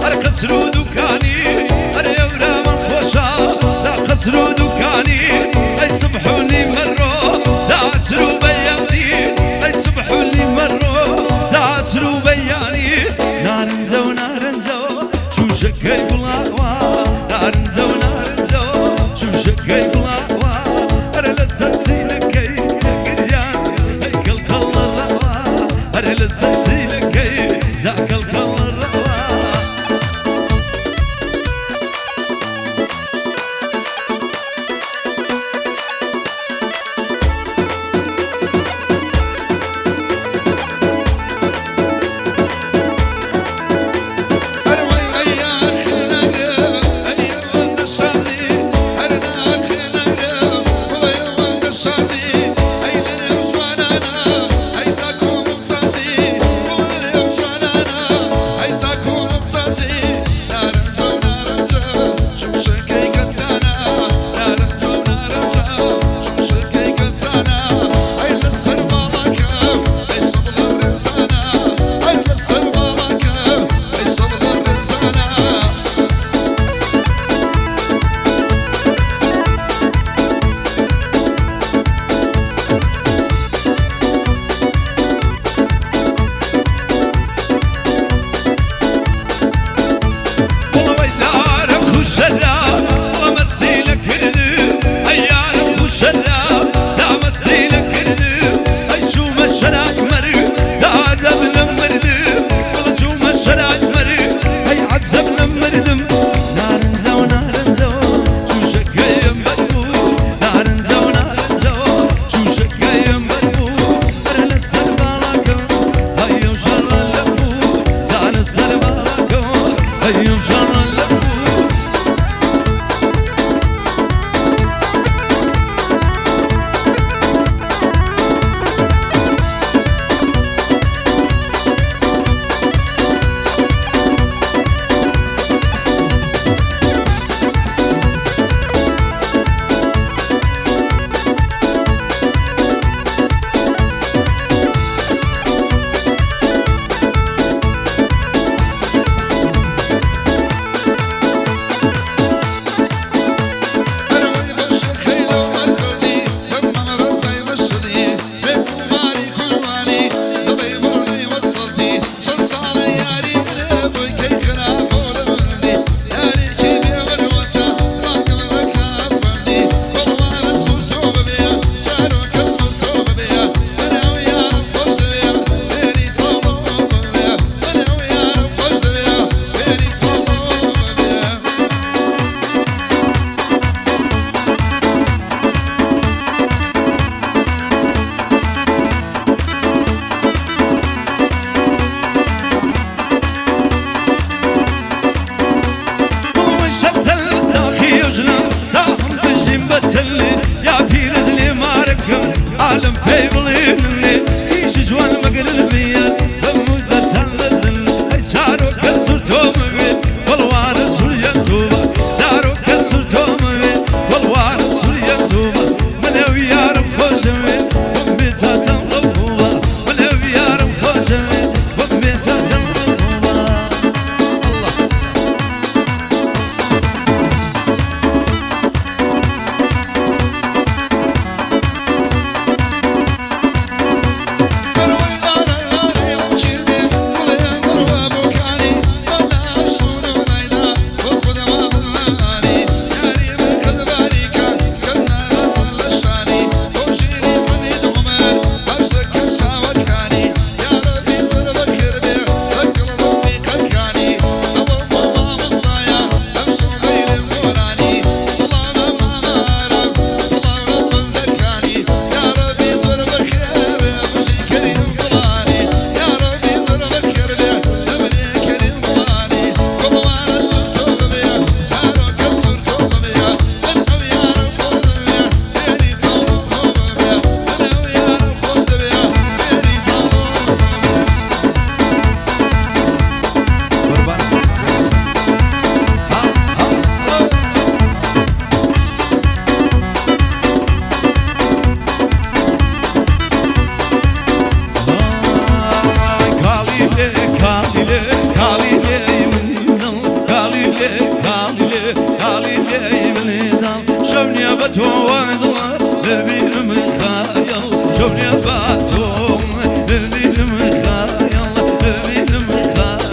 هر خسرو دكاني هر يورا من خوشا لا خسرو دكاني اي صبحوا لي مرو تعسروا بياني اي صبحوا لي مرو تعسروا بياني نارنزو نارنزو شو شكي بلاوا نارنزو نارنزو شو شكي بلاوا هر لسسينكي قريان هيكل خل الروا هر لسسينكي جاكل خل الروا Hey, بتوعد نبيل من خيال شوني باتوم نبيل من خيال نبيل من خيال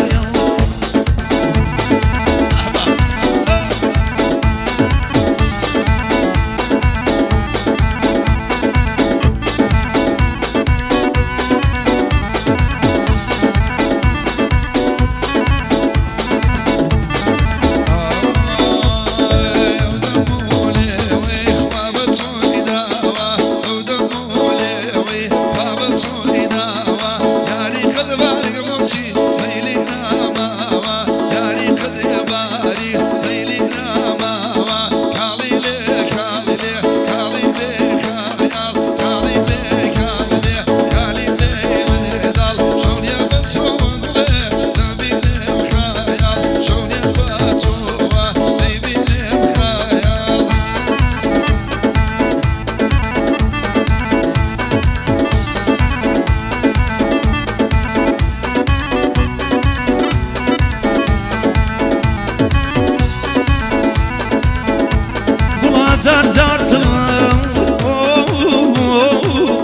زار زار سلام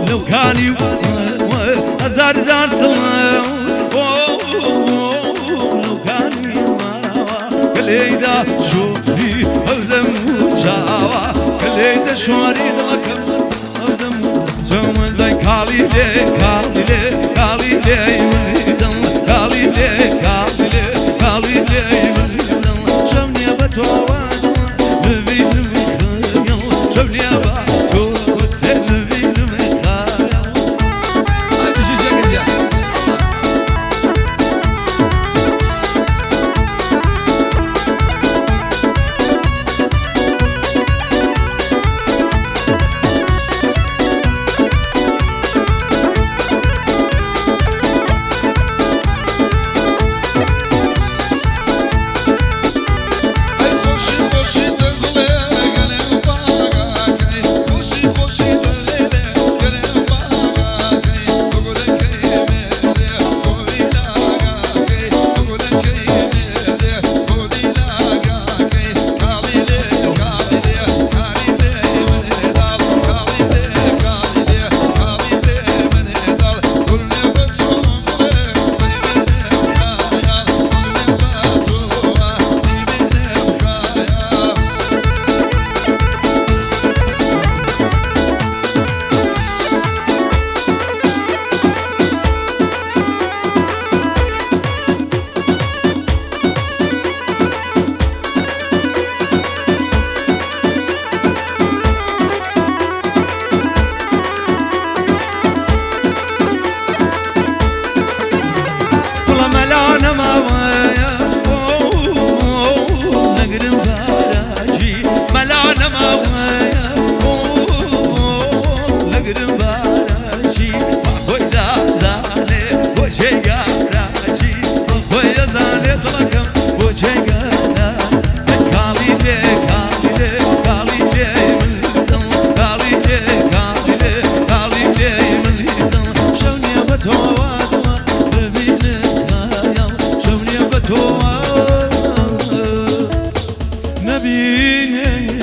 لو كان زار زار سلام لو كان كليدا شوفي أودم جاوا كليدا شواري لك أودم جمل ذي كالي لي كالي لي كالي لي من دم كالي لي كالي لي كالي لي من دم شمني بتوعد ملانا ما ويا نقرم باراجي ملانا ما ويا نقرم باراجي خويا زالي وجهي قراجي خويا زالي طلقم وجهي قراجي كالي لي كالي لي كالي لي من الدم كالي لي كالي لي كالي لي من الدم شوني بتوعد نبي